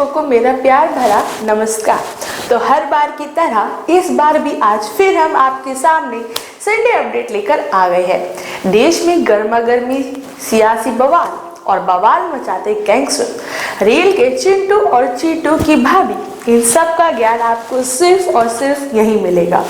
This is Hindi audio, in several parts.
दर्शकों को मेरा प्यार भरा नमस्कार। तो हर बार की तरह इस बार भी आज फिर हम आपके सामने संडे अपडेट लेकर आ गए हैं। देश में गर्मा गर्मी सियासी बवाल और बवाल मचाते गैंगस्टर, रेल के चिंटू और चीटू की भाभी, इन सब का ज्ञान आपको सिर्फ और सिर्फ यहीं मिलेगा।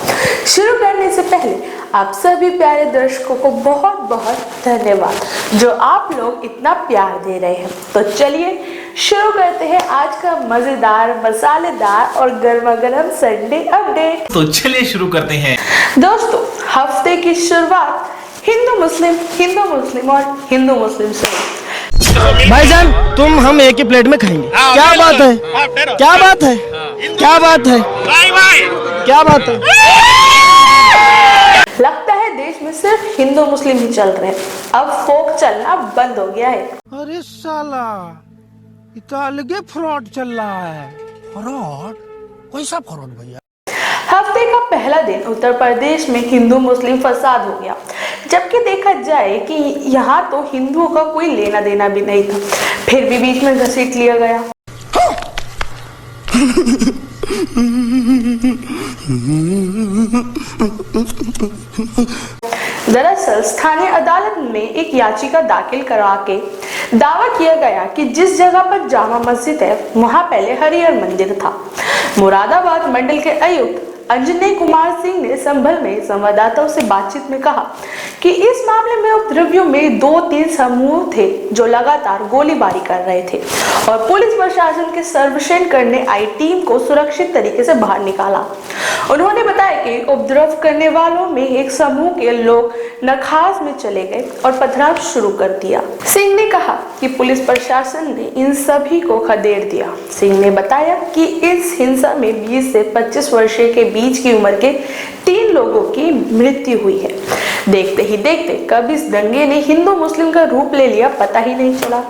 शुरू करने से पहले आप सभी प्यारे दर्शकों को बहुत बहुत धन्यवाद जो आप लोग इतना प्यार दे रहे हैं। तो चलिए शुरू करते हैं आज का मजेदार, मसालेदार और गर्मा गर्म संडे अपडेट। तो चलिए शुरू करते हैं दोस्तों, हफ्ते की शुरुआत हिंदू मुस्लिम और हिंदू मुस्लिम से। भाईजान तुम हम एक ही प्लेट में खाएंगे। क्या बात है, क्या बात है, क्या बात है, क्या बात है। लगता है देश में सिर्फ हिंदू मुस्लिम ही चल रहे हैं, अब फोक चलना बंद हो गया है। अरे साला, इतना अलगे फ्रॉड चल रहा है। फ्रॉड? कोई सा फ्रॉड भैया? हफ्ते का पहला दिन उत्तर प्रदेश में हिंदू मुस्लिम फसाद हो गया, जबकि देखा जाए कि यहाँ तो हिंदुओं का कोई लेना देना भी नहीं था, फिर भी बीच में घसीट लिया गया। दरअसल स्थानीय अदालत में एक याचिका दाखिल करवा के दावा किया गया कि जिस जगह पर जामा मस्जिद है वहां पहले हरिहर मंदिर था। मुरादाबाद मंडल के आयुक्त अंजनेय कुमार सिंह ने संभल में संवाददाताओं से बातचीत में कहा कि इस मामले में उपद्रवियों में 2-3 समूह थे जो लगातार गोलीबारी कर रहे थे और पुलिस प्रशासन के सर्वेक्षण करने आई टीम को सुरक्षित तरीके से बाहर निकाला। उन्होंने बताया कि उपद्रव करने वालों में एक समूह के लोग नखास में चले गए और पथराव शुरू कर दिया। सिंह ने कहा कि पुलिस प्रशासन ने इन सभी को खदेड़ दिया। सिंह ने बताया कि इस हिंसा में 20 से 25 वर्षीय के बीच की उम्र के 3 लोगों की मृत्यु हुई है। देखते ही देखते कब इस दंगे ने हिंदू मुस्लिम का रूप ले लिया पता ही नहीं चला।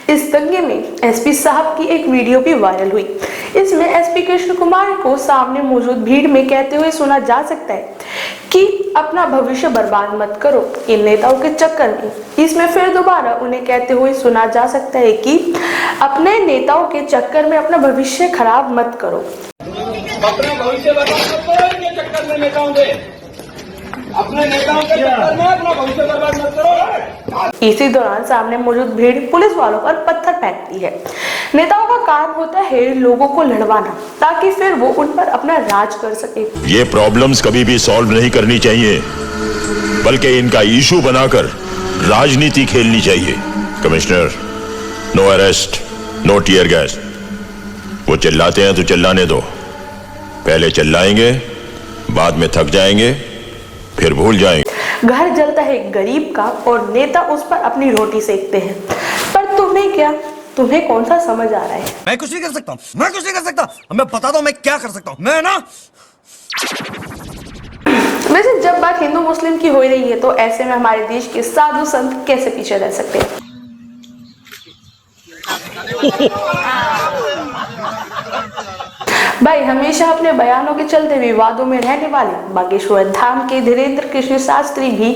इस दंगे में एसपी साहब की एक वीडियो भी वायरल हुई। इसमें एसपी कृष्ण कुमार को सामने मौजूद भीड़ में कहते हुए सुना जा सकता है कि अपना भविष्य बर्बाद मत करो इन नेताओं के चक्कर में। इसमें फिर दोबारा उन्हें कहते हुए सुना जा सकता है कि अपने नेताओं के चक्कर में अपना भविष्य खराब मत करो। अपना भविष्य बर्बाद मत करो इनके चक्कर में नेताओं के, अपने नेताओं के चक्कर में अपना भविष्य बर्बाद मत करो। इसी दौरान सामने मौजूद भीड़ पुलिस वालों पर पत्थर फेंकती है। नेताओं का काम होता है लोगों को लड़वाना ताकि फिर वो उन पर अपना राज कर सके। ये प्रॉब्लम्स कभी भी सॉल्व नहीं करनी चाहिए, बल्कि इनका इशू बनाकर राजनीति खेलनी चाहिए। Commissioner, no arrest, no tear gas. वो चिल्लाते हैं तो चिल्लाने दो, पहले चिल्लाएंगे, बाद में थक जाएंगे, फिर भूल जाएंगे। घर जलता है गरीब का और नेता उस पर अपनी रोटी सेकते हैं, पर तुम्हें क्या, तुम्हें कौन सा समझ आ रहा है? मैं कुछ नहीं कर सकता, मैं कुछ नहीं कर सकता। मैं बता दो मैं क्या कर सकता हूँ। मैं ना, वैसे जब बात हिंदू मुस्लिम की हो रही है तो ऐसे में हमारे देश के साधु संत कैसे पीछे रह सकते हैं? भाई, हमेशा अपने बयानों के चलते विवादों में रहने वाले बागेश्वर धाम के धीरेन्द्र कृष्ण शास्त्री भी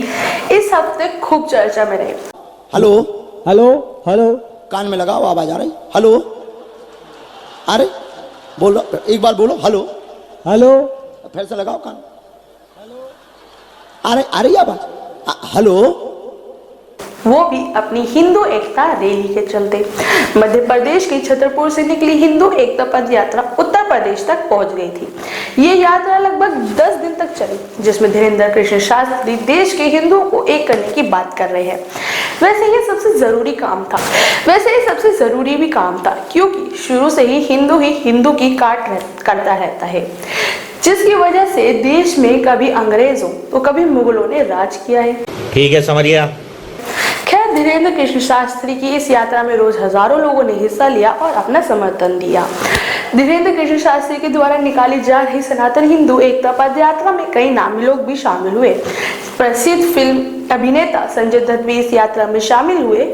इस हफ्ते खूब चर्चा में रहे। हेलो हेलो हेलो, कान में लगाओ, आवाज आ रही। हेलो, अरे बोलो, एक बार बोलो हेलो। हेलो, फिर से लगाओ कान। अरे अरे आवाज, हेलो। वो भी अपनी हिंदू एकता रैली के चलते। मध्य प्रदेश के छतरपुर से निकली हिंदू एकता पद यात्रा उत्तर प्रदेश तक पहुंच गई थी। ये यात्रा लगभग 10 दिन तक चली, जिसमें धीरेन्द्र कृष्ण शास्त्री देश के हिंदुओं को एक करने की बात कर रहे हैं। वैसे ये सबसे जरूरी भी काम था, क्योंकि शुरू से ही हिंदू की काट करता रहता है, जिसकी वजह से देश में कभी अंग्रेजों तो कभी मुगलों ने राज किया है। ठीक है, समझ गया। खैर, धीरेन्द्र कृष्ण शास्त्री की इस यात्रा में रोज हजारों लोगों ने हिस्सा लिया और अपना समर्थन दिया। धीरेन्द्र कृष्ण शास्त्री के द्वारा निकाली जा रही सनातन हिंदू एकता पद यात्रा में कई नामी लोग भी शामिल हुए। प्रसिद्ध फिल्म अभिनेता संजय दत्त भी इस यात्रा में शामिल हुए।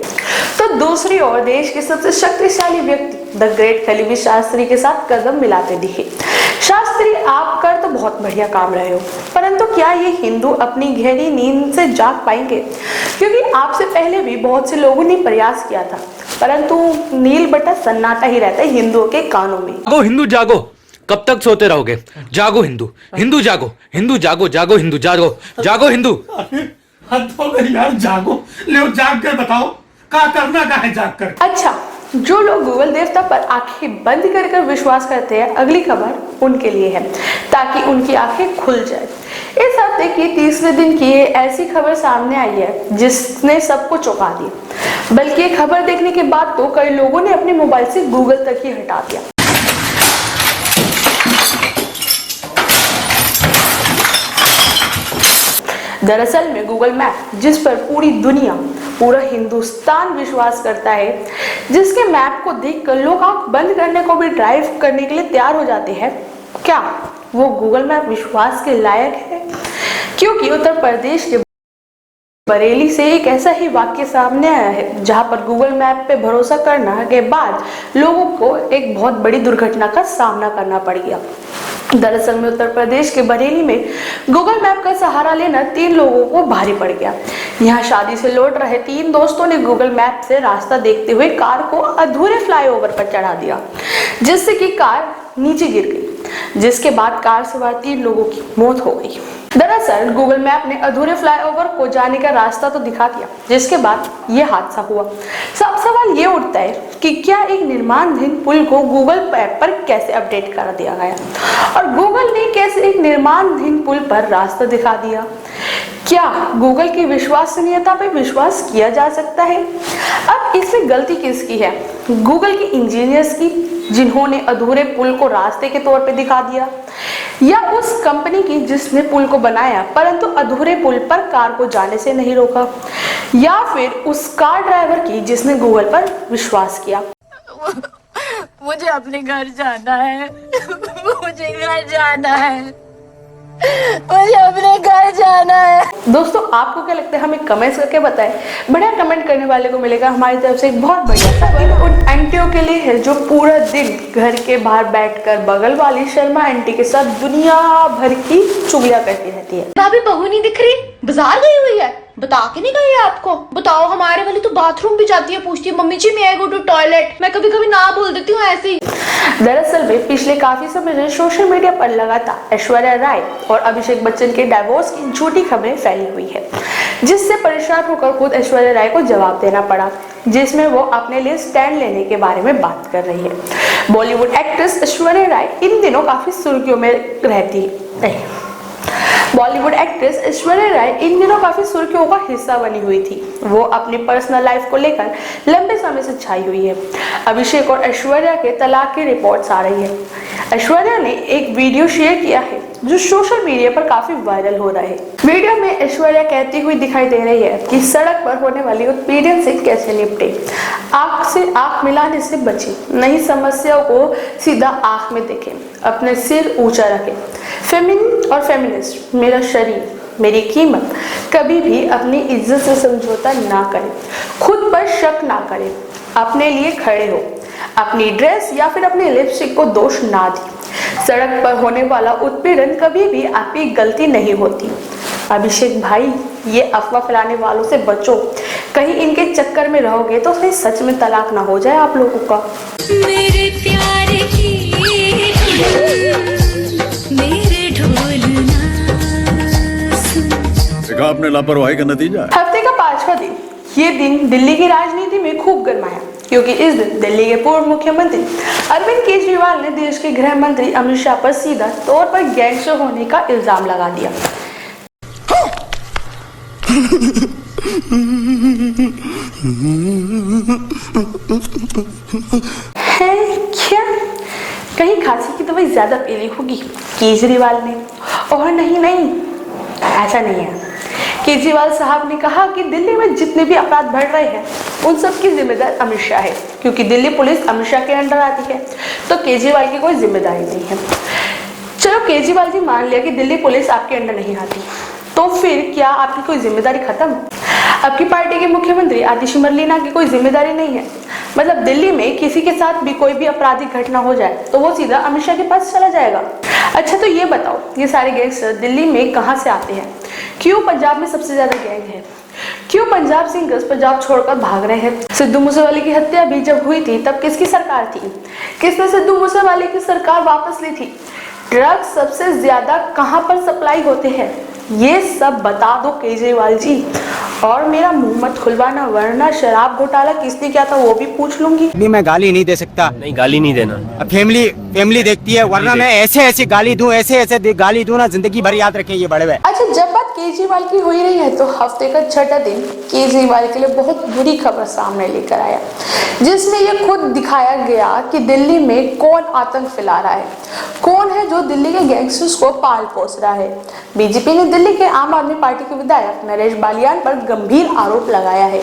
तो दूसरी ओर देश के सबसे शक्तिशाली व्यक्ति द ग्रेट खलीफा शास्त्री के साथ कदम मिलाते दिखे। शास्त्री आप कर तो तो बहुत बढ़िया काम रहे हो, परंतु क्या ये हिंदू अपनी गहरी नींद से जाग पाएंगे? क्योंकि आपसे पहले भी बहुत से लोगों ने प्रयास किया था, परंतु नील बटा सन्नाटा ही रहता है हिंदुओं के कानों में। जागो हिंदू जागो, कब तक सोते रहोगे? जागो हिंदू, हिंदू जागो, हिंदू जागो, जागो हिंदू जागो, जागो हिंदू। हद हो गई यार, जागो, ले जाग कर बताओ क्या करना क्या है जाग कर। अच्छा, जो लोग गूगल देवता पर आंखें बंद कर विश्वास करते हैं, अगली खबर उनके लिए है ताकि उनकी आंखें खुल जाए। इस हफ्ते की 30वें दिन की ऐसी खबर सामने आई है जिसने सबको चौंका दिया, बल्कि ये खबर देखने के बाद तो कई लोगों ने अपने मोबाइल से गूगल तक ही हटा दिया। दरअसल में गूगल मैप, जिस पर पूरी दुनिया, पूरा हिंदुस्तान विश्वास करता है, जिसके मैप को देखकर लोग आंख बंद करने को भी ड्राइव करने के लिए तैयार हो जाते हैं, क्या वो गूगल मैप विश्वास के लायक है? क्योंकि उत्तर प्रदेश के बरेली से एक ऐसा ही वाक्य सामने आया है जहां पर गूगल मैप पे भरोसा करने के बाद लोगों को एक बहुत बड़ी दुर्घटना का सामना करना पड़ गया। दरअसल में उत्तर प्रदेश के बरेली में गूगल मैप का सहारा लेना 3 लोगों को भारी पड़ गया। यहाँ शादी से लौट रहे 3 दोस्तों ने गूगल मैप से रास्ता देखते हुए कार को अधूरे फ्लाईओवर पर चढ़ा दिया, जिससे कि कार नीचे गिर गई, जिसके बाद कार सवार 3 लोगों की मौत हो गई। दरअसल गूगल मैप ने अधूरे फ्लाईओवर को जाने का रास्ता तो दिखा दिया, जिसके बाद ये हादसा हुआ। सब सवाल ये उठता है कि क्या एक निर्माणाधीन पुल को गूगल मैप पर कैसे अपडेट कर दिया गया और गूगल ने कैसे एक निर्माणाधीन पुल पर रास्ता दिखा दिया? क्या गूगल की विश्वसनीयता पर विश्वास किया जा सकता है? अब इसमें गलती किसकी है? गूगल के इंजीनियर्स की, जिन्होंने अधूरे पुल को रास्ते के तौर पे दिखा दिया, या उस कंपनी की जिसने पुल को बनाया परंतु अधूरे पुल पर कार को जाने से नहीं रोका, या फिर उस कार ड्राइवर की जिसने गूगल पर विश्वास किया? मुझे अपने घर जाना है, मुझे घर जाना है, मुझे अपने घर जाना है। दोस्तों, आपको क्या लगता है? हमें कमेंट्स करके बताएं। बढ़िया कमेंट करने वाले को मिलेगा हमारी तरफ से एक बहुत बढ़िया सा उन आंटियों के लिए है जो पूरा दिन घर के बाहर बैठकर बगल वाली शर्मा आंटी के साथ दुनिया भर की चुगलियां करती रहती है। भाभी बहू नहीं दिख रही, बाजार गई हुई है, बता के नहीं गई है आपको? बताओ, हमारे वाली तो बाथरूम भी जाती है, पूछती है मम्मी जी मैं गो टू टॉयलेट। मैं कभी कभी ना बोल देती हूँ ऐसे ही। दरअसल में पिछले काफी समय से सोशल मीडिया पर लगातार ऐश्वर्या राय और अभिषेक बच्चन के डिवोर्स की झूठी खबरें फैली हुई है, जिससे परेशान होकर खुद ऐश्वर्या राय को जवाब देना पड़ा, जिसमें वो अपने लिए स्टैंड लेने के बारे में बात कर रही है। बॉलीवुड एक्ट्रेस ऐश्वर्या राय इन दिनों काफी सुर्खियों में रहती है। बॉलीवुड एक्ट्रेस ऐश्वर्या राय इन दिनों काफी सुर्खियों का हिस्सा बनी हुई थी। वो अपनी पर्सनल लाइफ को लेकर लंबे समय से छाई हुई है। अभिषेक और ऐश्वर्या के तलाक की रिपोर्ट्स आ रही है। ऐश्वर्या ने एक वीडियो शेयर किया है जो सोशल मीडिया पर काफी वायरल हो रहा है। वीडियो में ऐश्वर्या कहती हुई दिखाई दे रही है कि सड़क पर होने वाली उत्पीड़न से कैसे निपटे, आंख से आंख मिलाने से बचे, नई समस्याओं को सीधा आंख में देखें, अपने सिर ऊंचा रखें, फेमिनिन और फेमिनिस्ट, मेरा शरीर मेरी कीमत, कभी भी अपनी इज्जत से समझौता ना करें, खुद पर शक ना करें, अपने लिए खड़े हो, अपनी ड्रेस या फिर अपनी लिपस्टिक को दोष ना दें, सड़क पर होने वाला उत्पीड़न कभी भी आपकी गलती नहीं होती। अभिषेक भाई, ये अफवाह फैलाने वालों से बचो, कहीं इनके चक्कर में रहोगे तो सही सच में तलाक ना हो जाए आप लोगों का। मेरे प्यार की मेरे ढोल देखा आपने लापरवाही का नतीजा। हफ्ते का 5वां दिन, ये दिन दिल्ली की राजनीति में खूब गर्माया, क्योंकि इस दिन दिल्ली के पूर्व मुख्यमंत्री अरविंद केजरीवाल ने देश के गृह मंत्री अमित शाह पर सीधा तौर पर गैंगस्टर होने का इल्जाम लगा दिया। है क्या? कहीं खांसी की दवाई ज्यादा पी ली होगी केजरीवाल ने? और नहीं, ऐसा नहीं है। केजरीवाल साहब ने कहा कि दिल्ली में जितने भी अपराध बढ़ रहे हैं उन सब की जिम्मेदार अमित शाह है, क्योंकि दिल्ली पुलिस अमित शाह के अंडर आती है, तो केजरीवाल की कोई जिम्मेदारी नहीं है। चलो, केजरीवाल जी मान लिया कि दिल्ली पुलिस आपके अंडर नहीं आती, तो फिर क्या आपकी कोई जिम्मेदारी खत्म? अब की पार्टी के मुख्यमंत्री आतिशी मरलीना की कोई जिम्मेदारी नहीं है। मतलब दिल्ली में किसी के साथ भी कोई भी आपराधिक घटना हो जाए तो वो सीधा अमित शाह के पास चला जाएगा। अच्छा तो ये बताओ, ये सारे गैंगस्टर दिल्ली में कहाँ से आते हैं? क्यों पंजाब में सबसे ज्यादा गैंग है? क्यों पंजाब सिंगर्स पंजाब छोड़कर भाग रहे हैं? सिद्धू मूसेवाले की हत्या भी जब हुई थी तब किसकी सरकार थी? किसने सिद्धू मूसेवाले की सरकार वापस ली थी? ड्रग्स सबसे ज्यादा कहां पर सप्लाई होते हैं? ये सब बता दो केजरीवाल जी, और मेरा मुंह मत खुलवाना, वरना शराब घोटाला किसने किया था वो भी पूछ लूंगी। नहीं, मैं गाली नहीं दे सकता। नहीं, गाली नहीं देना। अब फैमिली देखती है, वरना मैं ऐसे गाली दूं, ऐसे गाली दूं ना, जिंदगी भर याद रखें ये बड़े हुए। अच्छा, जब बात केजरीवाल की हो ही रही है तो हफ्ते का छठा दिन केजरीवाल के लिए बहुत बुरी खबर सामने लेकर आया, जिसमें ये खुद दिखाया गया कि दिल्ली में कौन आतंक फैला रहा है, कौन है जो दिल्ली के गैंगस्टर्स को पाल पोस रहा है। बीजेपी ने दिल्ली के आम आदमी पार्टी के विधायक नरेश बालियान पर गंभीर आरोप लगाया है,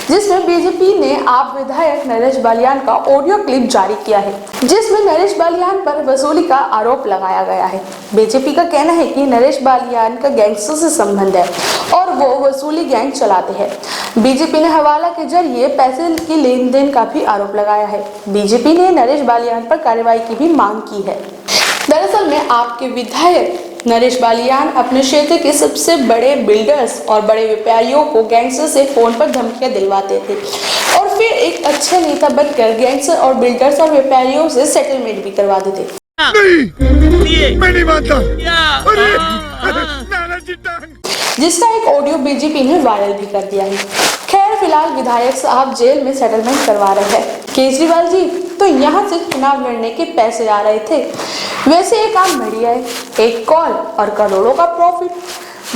जिसमें बीजेपी ने आप विधायक नरेश बालियान का ऑडियो क्लिप जारी किया है, जिसमें नरेश बालियान पर वसूली का आरोप लगाया गया है। बीजेपी का कहना है कि नरेश बालियान का गैंगस्टर से संबंध है और वो वसूली गैंग चलाते हैं। बीजेपी ने हवाला के जरिए पैसे की लेन देन का भी आरोप लगाया है। बीजेपी ने नरेश बालियान पर कार्रवाई की भी मांग की है। दरअसल में आपके विधायक नरेश बालियान अपने क्षेत्र के सबसे बड़े बिल्डर्स और बड़े व्यापारियों को गैंगस्टर से फोन पर धमकियां दिलवाते थे और फिर एक अच्छे नेता बनकर गैंगस्टर और बिल्डर्स और व्यापारियों से सेटलमेंट भी करवाते थे। मैं नहीं मानता। जिसका एक ऑडियो बीजेपी ने वायरल भी कर दिया है। खैर फिलहाल विधायक साहब जेल में सेटलमेंट करवा रहे हैं। केजरीवाल जी तो यहाँ से चुनाव लड़ने के पैसे आ रहे थे। वैसे ये काम बढ़िया है, एक कॉल और करोड़ों का प्रॉफिट।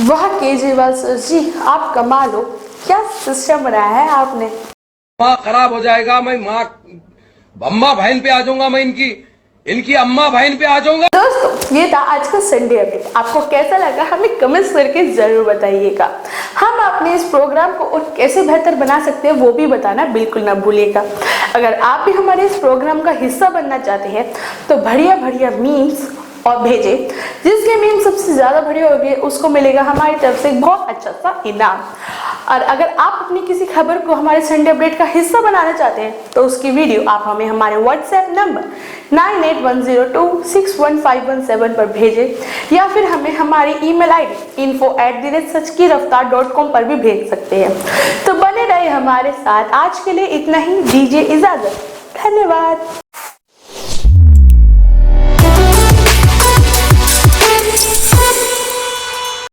वाह केजरीवाल सर जी, आप कमाल हो, क्या सिस्टम बनाया है आपने। माँ खराब हो जाएगा, मैं माँ अम्मा बहन पे आ जाऊंगा, मैं इनकी अम्मा बहन पे आ जाऊंगा। दोस्तों ये था आज का संडे अपडेट। आपको कैसा लगा हमें कमेंट्स करके जरूर बताइएगा। हम अपने इस प्रोग्राम को और कैसे बेहतर बना सकते हैं वो भी बताना बिल्कुल ना भूलिएगा। अगर आप भी हमारे इस प्रोग्राम का हिस्सा बनना चाहते हैं तो बढ़िया बढ़िया मीम्स और भेजे, जिसके मीम सबसे ज्यादा बढ़िया होंगे उसको मिलेगा हमारी तरफ से एक बहुत अच्छा सा इनाम। और अगर आप अपनी किसी खबर को हमारे संडे अपडेट का हिस्सा बनाना चाहते हैं तो उसकी वीडियो आप हमें हमारे व्हाट्सएप नंबर 9810261517 पर भेजें, या फिर हमें हमारी ईमेल आईडी info@sachkiraftar.com पर भी भेज सकते हैं। तो बने रहे हमारे साथ। आज के लिए इतना ही, दीजिए इजाजत, धन्यवाद।